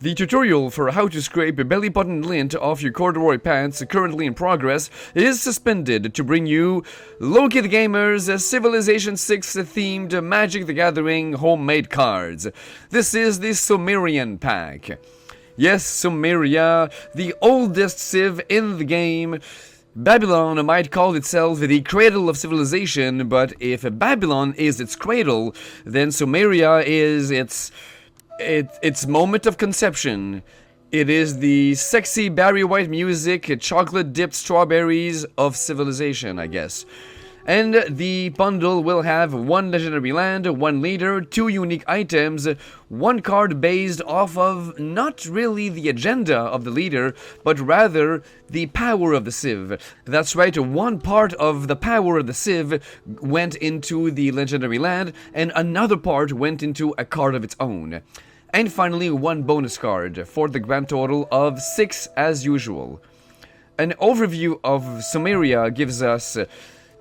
The tutorial for how to scrape a belly button lint off your corduroy pants, currently in progress, is suspended to bring you Loki the Gamer's Civilization 6 themed Magic the Gathering homemade cards. This is the Sumerian pack. Yes, Sumeria, the oldest civ in the game. Babylon might call itself the cradle of civilization, but if Babylon is its cradle, then Sumeria is its moment of conception. It is the sexy Barry White music, chocolate-dipped strawberries of civilization, I guess. And the bundle will have 1 legendary land, 1 leader, 2 unique items, 1 card based off of not really the agenda of the leader, but rather the power of the civ. That's right, 1 part of the power of the civ went into the legendary land, and another part went into a card of its own. And finally, 1 bonus card, for the grand total of 6 as usual. An overview of Sumeria gives us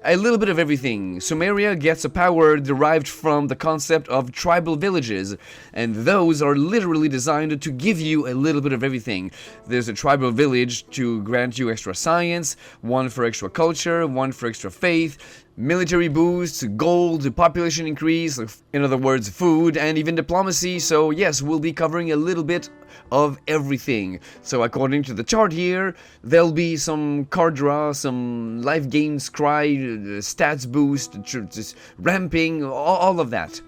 a little bit of everything. Sumeria gets a power derived from the concept of tribal villages, and those are literally designed to give you a little bit of everything. There's a tribal village to grant you extra science, 1 for extra culture, 1 for extra faith, military boosts, gold, population increase, in other words, food, and even diplomacy. So yes, we'll be covering a little bit of everything. So according to the chart here, there'll be some card draw, some life gain scry, stats boost, ramping, all of that.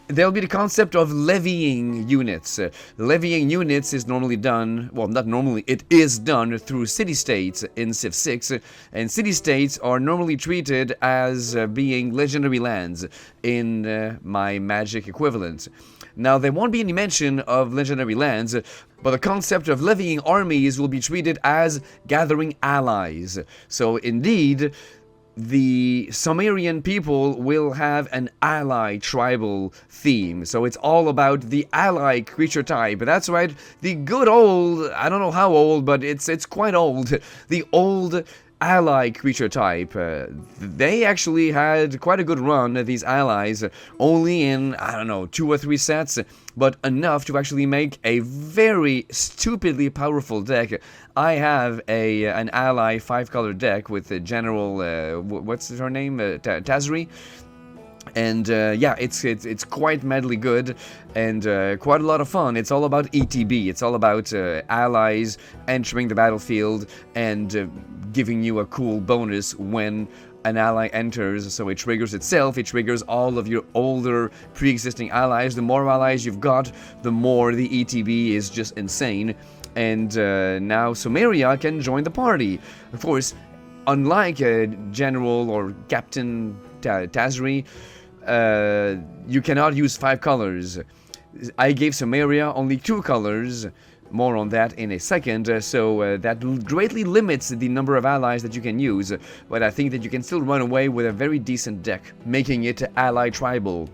There'll be the concept of levying units. Levying units is normally done, well, not normally, it is done through city-states in Civ 6, and city-states are normally treated as being legendary lands in my Magic equivalent. Now, there won't be any mention of legendary lands, but the concept of levying armies will be treated as gathering allies. So, indeed, the Sumerian people will have an ally tribal theme. So it's all about the ally creature type. That's right, the good old, I don't know how old, but it's quite old. The old ally creature type. They actually had quite a good run, these allies, only in, I don't know, 2 or 3 sets, but enough to actually make a very stupidly powerful deck. I have an ally 5-color deck with the general, what's her name, Tazri. And yeah, it's quite madly good and quite a lot of fun. It's all about ETB. It's all about allies entering the battlefield and giving you a cool bonus when an ally enters. So it triggers itself. It triggers all of your older pre-existing allies. The more allies you've got, the more the ETB is just insane. And now Sumeria can join the party. Of course, unlike General or Captain Tazri, you cannot use 5 colors. I gave Sumeria only 2 colors. More on that in a second, so that greatly limits the number of allies that you can use, but I think that you can still run away with a very decent deck, making it ally tribal.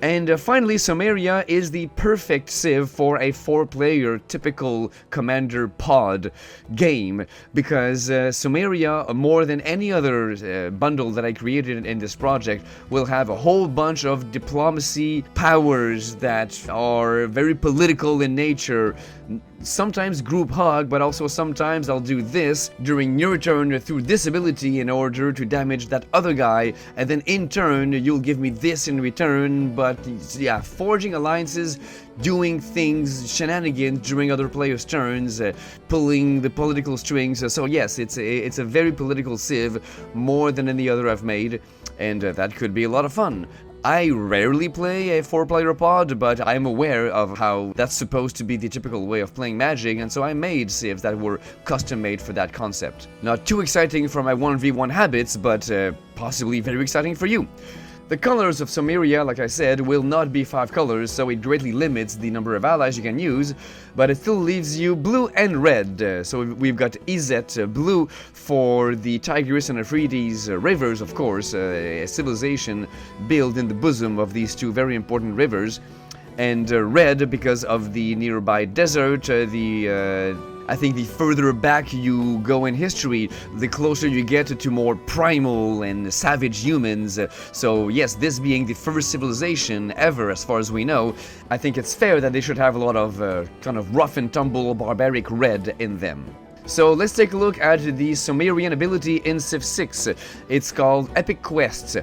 And finally, Sumeria is the perfect civ for a 4-player typical commander pod game, because Sumeria, more than any other bundle that I created in this project, will have a whole bunch of diplomacy powers that are very political in nature. Sometimes group hug, but also sometimes I'll do this during your turn through this ability in order to damage that other guy, and then in turn you'll give me this in return. But yeah, forging alliances, doing things, shenanigans during other players' turns, pulling the political strings. So yes, it's a very political civ, more than any other I've made, and that could be a lot of fun. I rarely play a 4-player pod, but I'm aware of how that's supposed to be the typical way of playing Magic, and so I made civs that were custom-made for that concept. Not too exciting for my 1v1 habits, but possibly very exciting for you. The colors of Sumeria, like I said, will not be 5 colors, so it greatly limits the number of allies you can use, but it still leaves you blue and red. So we've got Izet blue for the Tigris and Euphrates rivers, of course, a civilization built in the bosom of these 2 very important rivers, and red because of the nearby desert, the I think the further back you go in history, the closer you get to more primal and savage humans. So yes, this being the first civilization ever as far as we know, I think it's fair that they should have a lot of kind of rough and tumble barbaric red in them. So let's take a look at the Sumerian ability in Civ 6. It's called Epic Quests.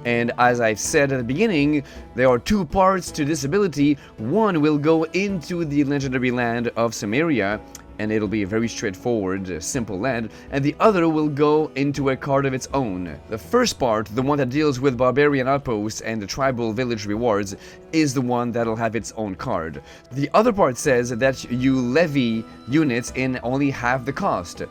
And as I've said at the beginning, there are two parts to this ability. One will go into the legendary land of Sumeria, and it'll be a very straightforward, simple land, and the other will go into a card of its own. The first part, the one that deals with barbarian outposts and the tribal village rewards, is the one that'll have its own card. The other part says that you levy units in only half the cost.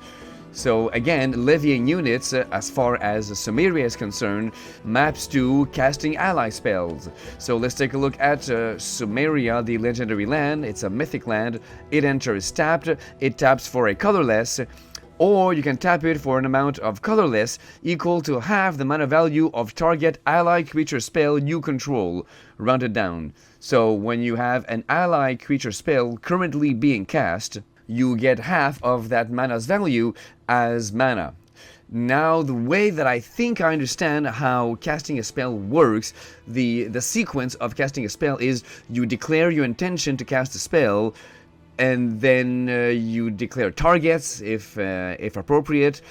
So again, levying units, as far as Sumeria is concerned, maps to casting ally spells. So let's take a look at Sumeria, the legendary land. It's a mythic land. It enters tapped. It taps for a colorless, or you can tap it for an amount of colorless equal to half the mana value of target ally creature spell you control, rounded down. So when you have an ally creature spell currently being cast, you get half of that mana's value as mana. Now, the way that I think I understand how casting a spell works, the sequence of casting a spell is you declare your intention to cast a spell, and then you declare targets if appropriate,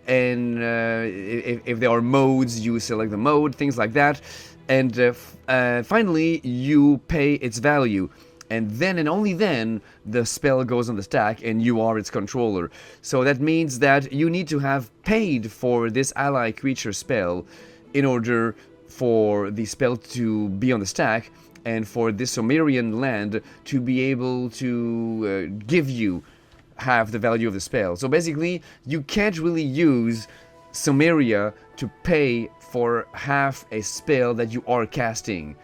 and if there are modes, you select the mode, things like that, and finally you pay its value. And then and only then, the spell goes on the stack and you are its controller. So that means that you need to have paid for this ally creature spell in order for the spell to be on the stack and for this Sumerian land to be able to give you half the value of the spell. So basically, you can't really use Sumeria to pay for half a spell that you are casting.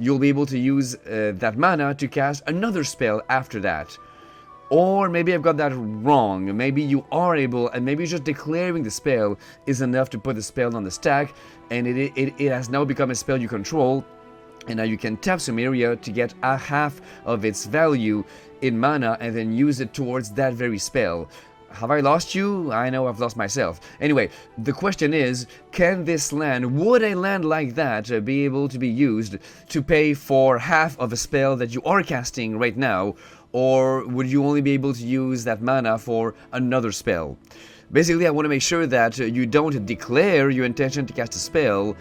You'll be able to use that mana to cast another spell after that. Or maybe I've got that wrong. Maybe you are able, and maybe just declaring the spell is enough to put the spell on the stack, and it has now become a spell you control, and now you can tap Sumeria to get a half of its value in mana and then use it towards that very spell. Have I lost you? I know I've lost myself. Anyway, the question is, can this land, would a land like that be able to be used to pay for half of a spell that you are casting right now, or would you only be able to use that mana for another spell? Basically, I want to make sure that you don't declare your intention to cast a spell,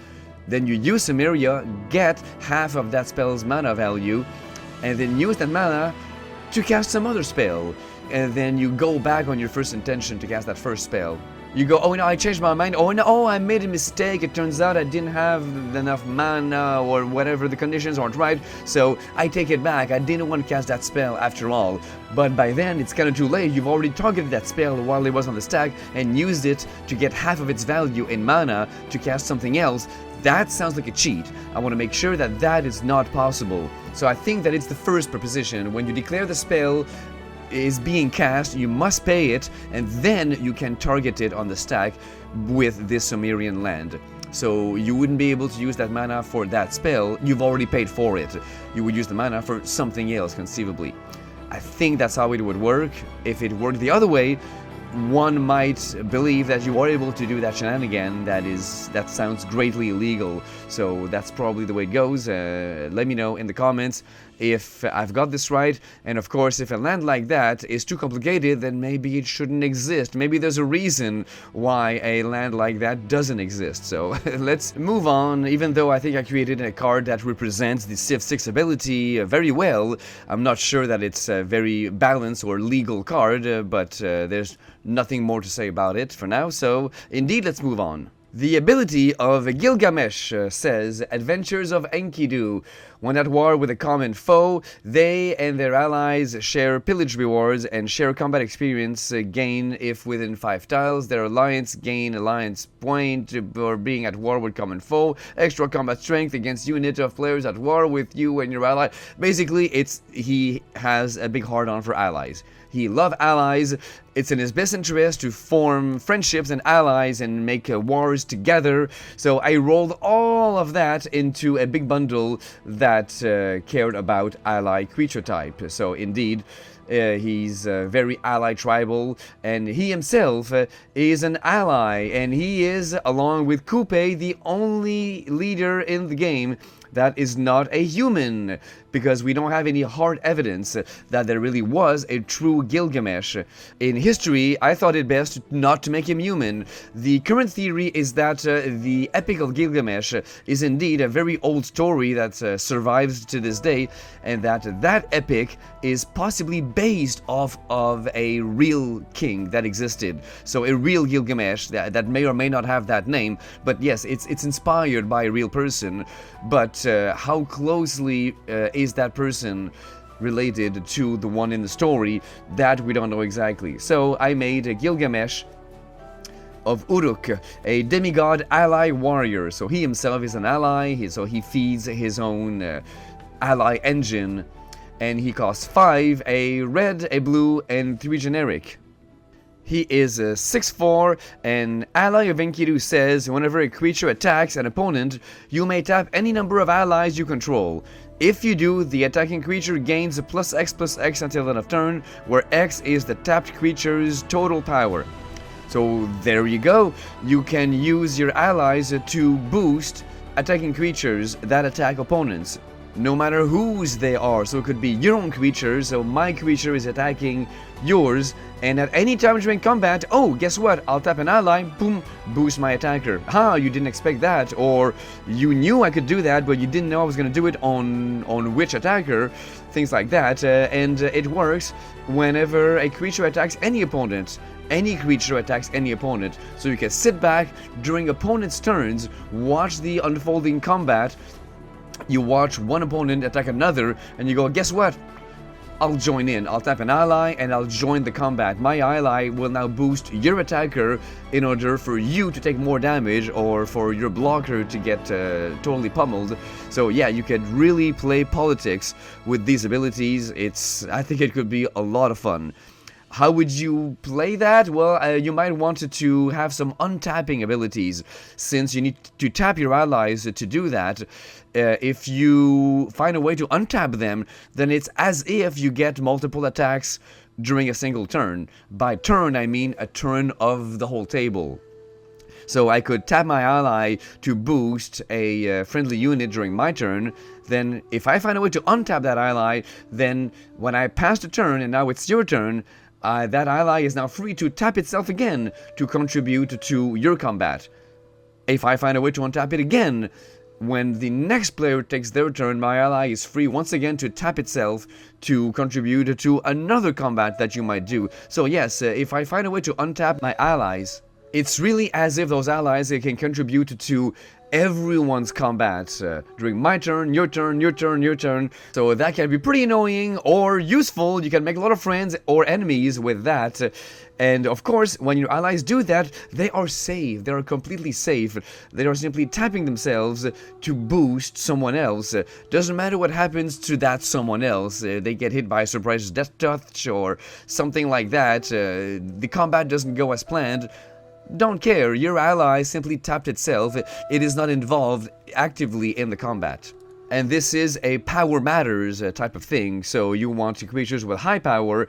then you use Sumeria, get half of that spell's mana value, and then use that mana to cast some other spell. And then you go back on your first intention to cast that first spell. You go, oh no, I changed my mind. Oh no, I made a mistake. It turns out I didn't have enough mana or whatever, the conditions aren't right. So I take it back. I didn't want to cast that spell after all. But by then, it's kind of too late. You've already targeted that spell while it was on the stack and used it to get half of its value in mana to cast something else. That sounds like a cheat. I want to make sure that that is not possible. So I think that it's the first proposition. When you declare the spell is being cast, you must pay it, and then you can target it on the stack with this Sumerian land. So you wouldn't be able to use that mana for that spell, you've already paid for it. You would use the mana for something else, conceivably. I think that's how it would work. If it worked the other way, one might believe that you are able to do that shenanigan that sounds greatly illegal. So that's probably the way it goes. Let me know in the comments if I've got this right, and of course if a land like that is too complicated, then maybe it shouldn't exist. Maybe there's a reason why a land like that doesn't exist. So let's move on. Even though I think I created a card that represents the Civ 6 ability very well, I'm not sure that it's a very balanced or legal card, but there's nothing more to say about it for now, so indeed let's move on. The ability of Gilgamesh says, Adventures of Enkidu. When at war with a common foe, they and their allies share pillage rewards and share combat experience gain if within 5 tiles. Their alliance gain alliance point or being at war with common foe. Extra combat strength against unit of players at war with you and your ally. Basically, he has a big hard-on for allies. He loves allies. It's in his best interest to form friendships and allies and make wars together. So I rolled all of that into a big bundle that cared about ally creature type. So indeed, he's very ally tribal, and he himself is an ally, and he is, along with Coupe, the only leader in the game that is not a human, because we don't have any hard evidence that there really was a true Gilgamesh. In history, I thought it best not to make him human. The current theory is that the Epic of Gilgamesh is indeed a very old story that survives to this day, and that epic is possibly based off of a real king that existed. So a real Gilgamesh that may or may not have that name, but yes, it's inspired by a real person. But how closely is that person related to the one in the story, that we don't know exactly. So I made a Gilgamesh of Uruk, a demigod ally warrior. So he himself is an ally, so he feeds his own ally engine, and he costs 5, a red, a blue, and 3 generic. He is 6'4", and Ally of Enkidu says, whenever a creature attacks an opponent, you may tap any number of allies you control. If you do, the attacking creature gains a +X until end of turn, where X is the tapped creature's total power. So there you go. You can use your allies to boost attacking creatures that attack opponents, no matter whose they are. So it could be your own creature, so my creature is attacking yours, and at any time during combat, oh, guess what? I'll tap an ally, boom, boost my attacker. You didn't expect that, or you knew I could do that, but you didn't know I was going to do it on which attacker, things like that, and it works whenever a creature attacks any opponent. Any creature attacks any opponent, so you can sit back during opponent's turns, watch the unfolding combat. You watch one opponent attack another, and you go, guess what? I'll join in. I'll tap an ally, and I'll join the combat. My ally will now boost your attacker in order for you to take more damage, or for your blocker to get totally pummeled. So yeah, you could really play politics with these abilities. I think it could be a lot of fun. How would you play that? Well, you might want to have some untapping abilities, since you need to tap your allies to do that. If you find a way to untap them, then it's as if you get multiple attacks during a single turn. By turn, I mean a turn of the whole table. So I could tap my ally to boost a friendly unit during my turn. Then if I find a way to untap that ally, then when I pass the turn and now it's your turn, that ally is now free to tap itself again to contribute to your combat. If I find a way to untap it again, when the next player takes their turn, my ally is free once again to tap itself to contribute to another combat that you might do. So yes, if I find a way to untap my allies, it's really as if those allies can contribute to everyone's combat during my turn, your turn, your turn, your turn. So that can be pretty annoying or useful. You can make a lot of friends or enemies with that. And of course, when your allies do that, they are safe. They are completely safe. They are simply tapping themselves to boost someone else. Doesn't matter what happens to that someone else. They get hit by a surprise death touch or something like that. The combat doesn't go as planned. Don't care, your ally simply tapped itself. It is not involved actively in the combat. And this is a power matters type of thing, so you want creatures with high power,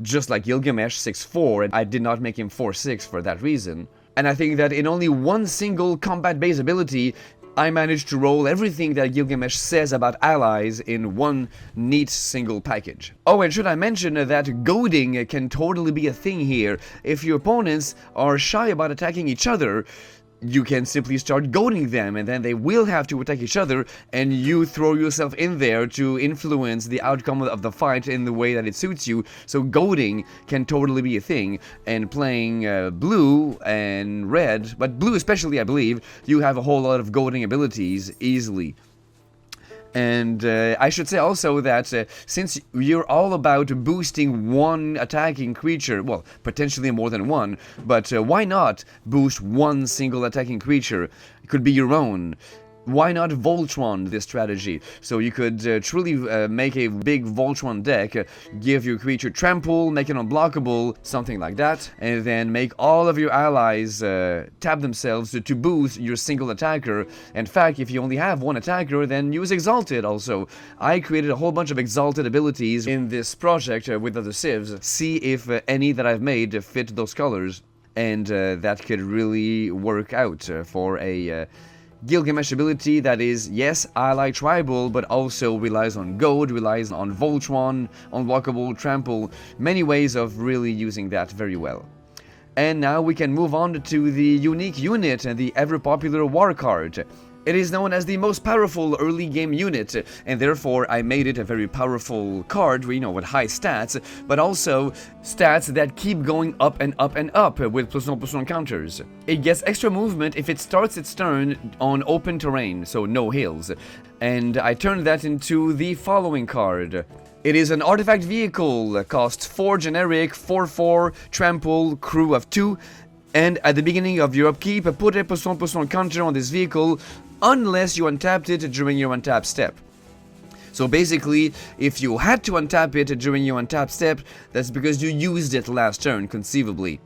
just like Gilgamesh 6'4", and I did not make him 4'6" for that reason. And I think that in only one single combat-based ability, I managed to roll everything that Gilgamesh says about allies in one neat single package. Oh, and should I mention that goading can totally be a thing here. If your opponents are shy about attacking each other, you can simply start goading them, and then they will have to attack each other, and you throw yourself in there to influence the outcome of the fight in the way that it suits you. So goading can totally be a thing, and playing blue and red, but blue especially, I believe, you have a whole lot of goading abilities easily. And I should say also that since you're all about boosting one attacking creature, well, potentially more than one, but why not boost one single attacking creature? It could be your own. why not Voltron this strategy? So you could truly make a big Voltron deck, give your creature trample, make it unblockable, something like that, and then make all of your allies tap themselves to boost your single attacker. In fact, if you only have one attacker, then use Exalted also. I created a whole bunch of Exalted abilities in this project with other civs. See if any that I've made fit those colors, and that could really work out for a Gilgamesh ability that is, yes, ally tribal, but also relies on gold, relies on Voltron, unblockable, trample, many ways of really using that very well. And now we can move on to the unique unit and the ever-popular war card. It is known as the most powerful early game unit, and therefore I made it a very powerful card, with high stats, but also stats that keep going up and up and up with +1/+1 counters. It gets extra movement if it starts its turn on open terrain, so no hills, and I turned that into the following card. It is an artifact vehicle, costs 4 generic, 4/4, trample, crew of 2, and at the beginning of your upkeep, put a +1/+1 counter on this vehicle unless you untapped it during your untap step. So basically, if you had to untap it during your untap step, that's because you used it last turn, conceivably.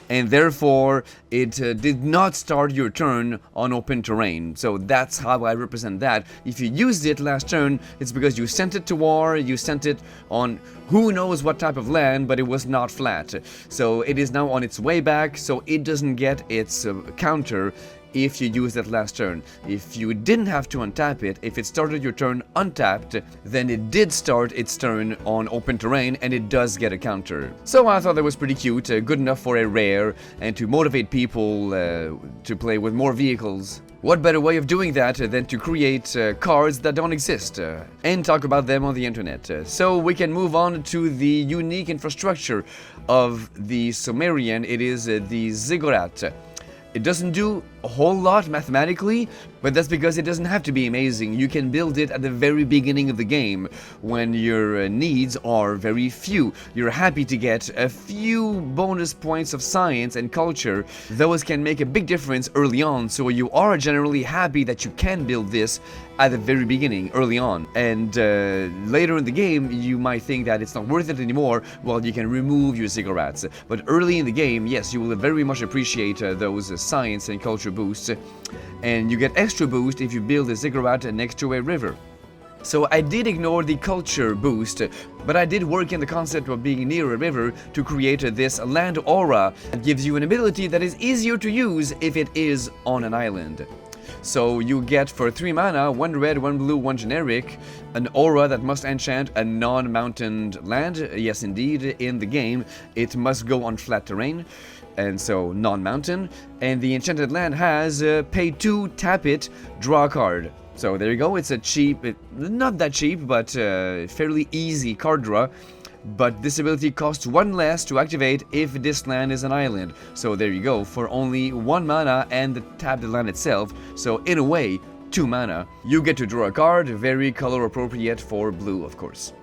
And therefore, it did not start your turn on open terrain. So that's how I represent that. If you used it last turn, it's because you sent it to war, you sent it on who knows what type of land, but it was not flat. So it is now on its way back, so it doesn't get its counter if you used it last turn. If you didn't have to untap it, if it started your turn untapped, then it did start its turn on open terrain, and it does get a counter. So I thought that was pretty cute, good enough for a rare, and to motivate people to play with more vehicles. What better way of doing that than to create cards that don't exist and talk about them on the internet. So we can move on to the unique infrastructure of the Sumerian. It is the ziggurat. It doesn't do a whole lot mathematically, but that's because it doesn't have to be amazing. You can build it at the very beginning of the game, when your needs are very few. You're happy to get a few bonus points of science and culture. Those can make a big difference early on, so you are generally happy that you can build this at the very beginning, early on. And later in the game, you might think that it's not worth it anymore. Well, you can remove your ziggurats. But early in the game, yes, you will very much appreciate those science and culture boosts. And you get extra boost if you build a ziggurat next to a river. So I did ignore the culture boost, but I did work in the concept of being near a river to create this land aura that gives you an ability that is easier to use if it is on an island. So you get for 3 mana, 1 red, 1 blue, 1 generic, an aura that must enchant a non-mountained land. Yes, indeed, in the game, it must go on flat terrain, and so non-mountain. And the enchanted land has pay 2, tap it, draw a card. So there you go, it's a cheap, not that cheap, but fairly easy card draw. But this ability costs 1 less to activate if this land is an island. So there you go, for only 1 mana and the tapped land itself. So in a way, 2 mana. You get to draw a card, very color appropriate for blue, of course.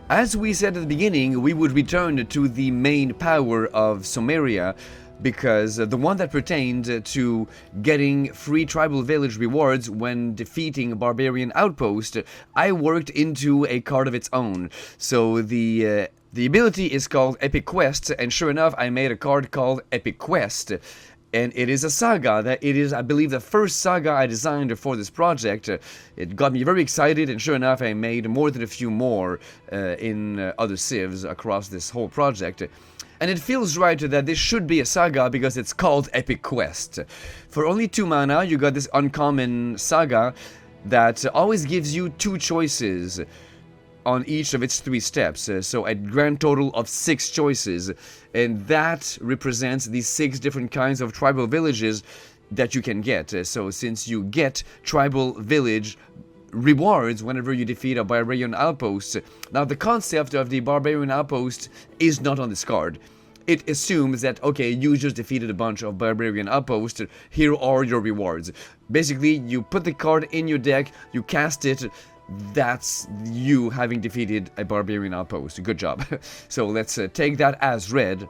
As we said at the beginning, we would return to the main power of Sumeria, because the one that pertained to getting free tribal village rewards when defeating a barbarian outpost, I worked into a card of its own. So the ability is called Epic Quest, and sure enough, I made a card called Epic Quest. And it is a saga. That it is, I believe, the first saga I designed for this project. It got me very excited, and sure enough, I made more than a few more in other civs across this whole project. And it feels right that this should be a saga because it's called Epic Quest. For only 2 mana, you got this uncommon saga that always gives you 2 choices on each of its 3 steps, so a grand total of 6 choices, and that represents the 6 different kinds of tribal villages that you can get. So since you get tribal village rewards whenever you defeat a barbarian outpost. Now the concept of the barbarian outpost is not on this card. It assumes that, okay, you just defeated a bunch of barbarian outposts, here are your rewards. Basically, you put the card in your deck, you cast it, that's you having defeated a barbarian outpost. Good job. So let's take that as read,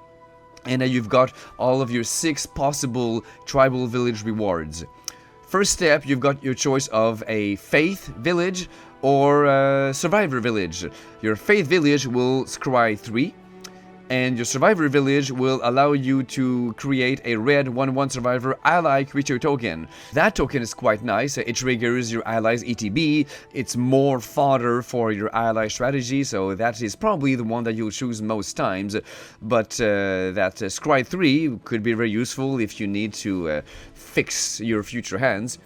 and now you've got all of your 6 possible tribal village rewards. First step, you've got your choice of a Faith Village or a Survivor Village. Your Faith Village will scry 3, and your Survivor Village will allow you to create a red 1/1 Survivor ally creature token. That token is quite nice. It triggers your ally's ETB. It's more fodder for your ally strategy, so that is probably the one that you'll choose most times. But that Scry 3 could be very useful if you need to fix your future hands.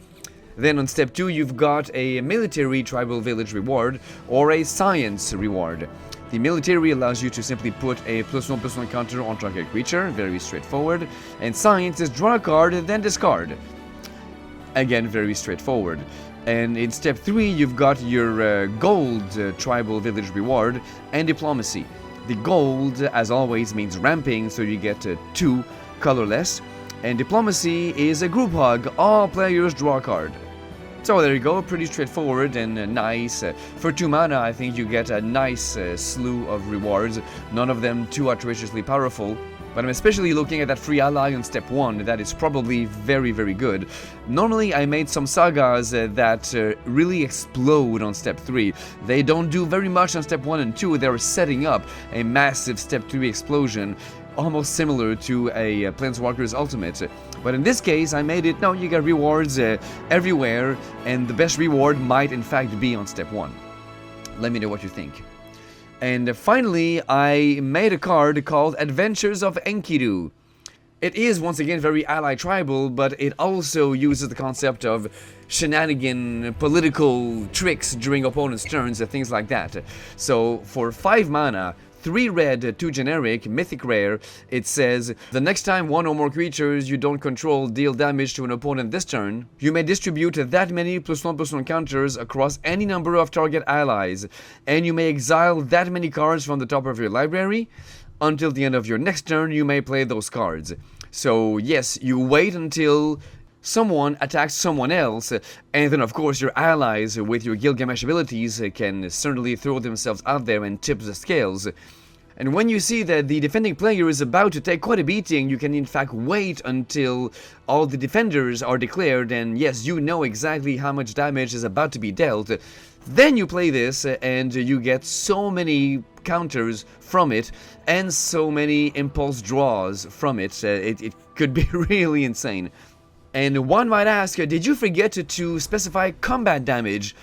Then on step 2, you've got a military tribal village reward or a science reward. The military allows you to simply put a +1/+1 counter on target creature, very straightforward, and science is draw a card and then discard. Again, very straightforward. And in step 3, you've got your gold tribal village reward and diplomacy. The gold, as always, means ramping, so you get 2 colorless, and diplomacy is a group hug, all players draw a card. So there you go, pretty straightforward and nice. For 2 mana, I think you get a nice slew of rewards, none of them too outrageously powerful. But I'm especially looking at that free ally on step 1, that is probably very, very good. Normally I made some sagas that really explode on step 3. They don't do very much on step 1 and 2, they're setting up a massive step 3 explosion, almost similar to a Planeswalker's Ultimate. But in this case, I made it, no, you get rewards everywhere, and the best reward might in fact be on step 1. Let me know what you think. And finally, I made a card called Adventures of Enkidu. It is, once again, very ally tribal, but it also uses the concept of shenanigan, political tricks during opponents' turns, things like that. So, for 5 mana, 3 red, 2 generic, mythic rare, it says, the next time 1 or more creatures you don't control deal damage to an opponent this turn, you may distribute that many +1/+1 counters across any number of target allies, and you may exile that many cards from the top of your library. Until the end of your next turn, you may play those cards. So yes, you wait until someone attacks someone else, and then of course your allies with your Gilgamesh abilities can certainly throw themselves out there and tip the scales. And when you see that the defending player is about to take quite a beating, you can in fact wait until all the defenders are declared, and yes, you know exactly how much damage is about to be dealt. Then you play this, and you get so many counters from it, and so many impulse draws from it. It could be really insane. And one might ask, did you forget to specify combat damage?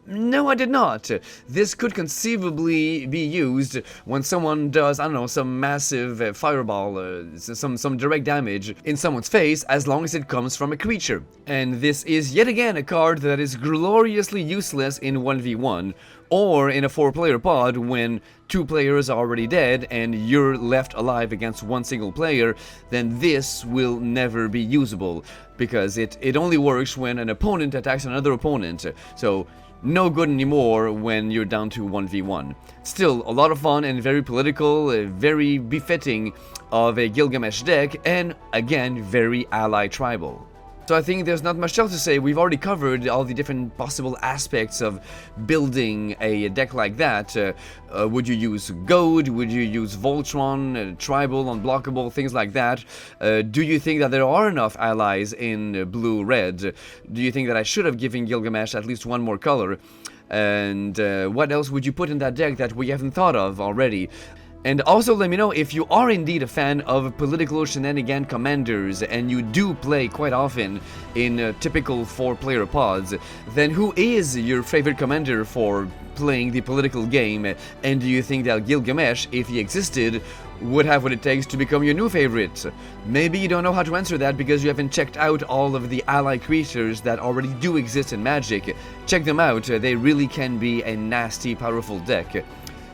No, I did not. This could conceivably be used when someone does, I don't know, some massive fireball, some direct damage in someone's face, as long as it comes from a creature. And this is yet again a card that is gloriously useless in 1v1, or in a 4-player pod when 2 players are already dead and you're left alive against 1 single player. Then this will never be usable, because it only works when an opponent attacks another opponent. So no good anymore when you're down to 1v1. Still, a lot of fun and very political, very befitting of a Gilgamesh deck, and again, very ally tribal. So I think there's not much else to say. We've already covered all the different possible aspects of building a deck like that. Would you use Goad? Would you use Voltron, Tribal, Unblockable, things like that? Do you think that there are enough allies in blue-red? Do you think that I should have given Gilgamesh at least 1 more color? And what else would you put in that deck that we haven't thought of already? And also let me know if you are indeed a fan of political shenanigan commanders and you do play quite often in typical 4-player pods, then who is your favorite commander for playing the political game, and do you think that Gilgamesh, if he existed, would have what it takes to become your new favorite? Maybe you don't know how to answer that because you haven't checked out all of the ally creatures that already do exist in Magic. Check them out, they really can be a nasty, powerful deck.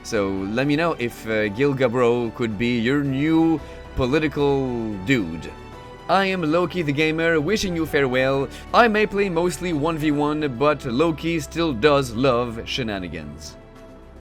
So let me know if Gilgabro could be your new political dude. I am Loki the Gamer, wishing you farewell. I may play mostly 1v1, but Loki still does love shenanigans.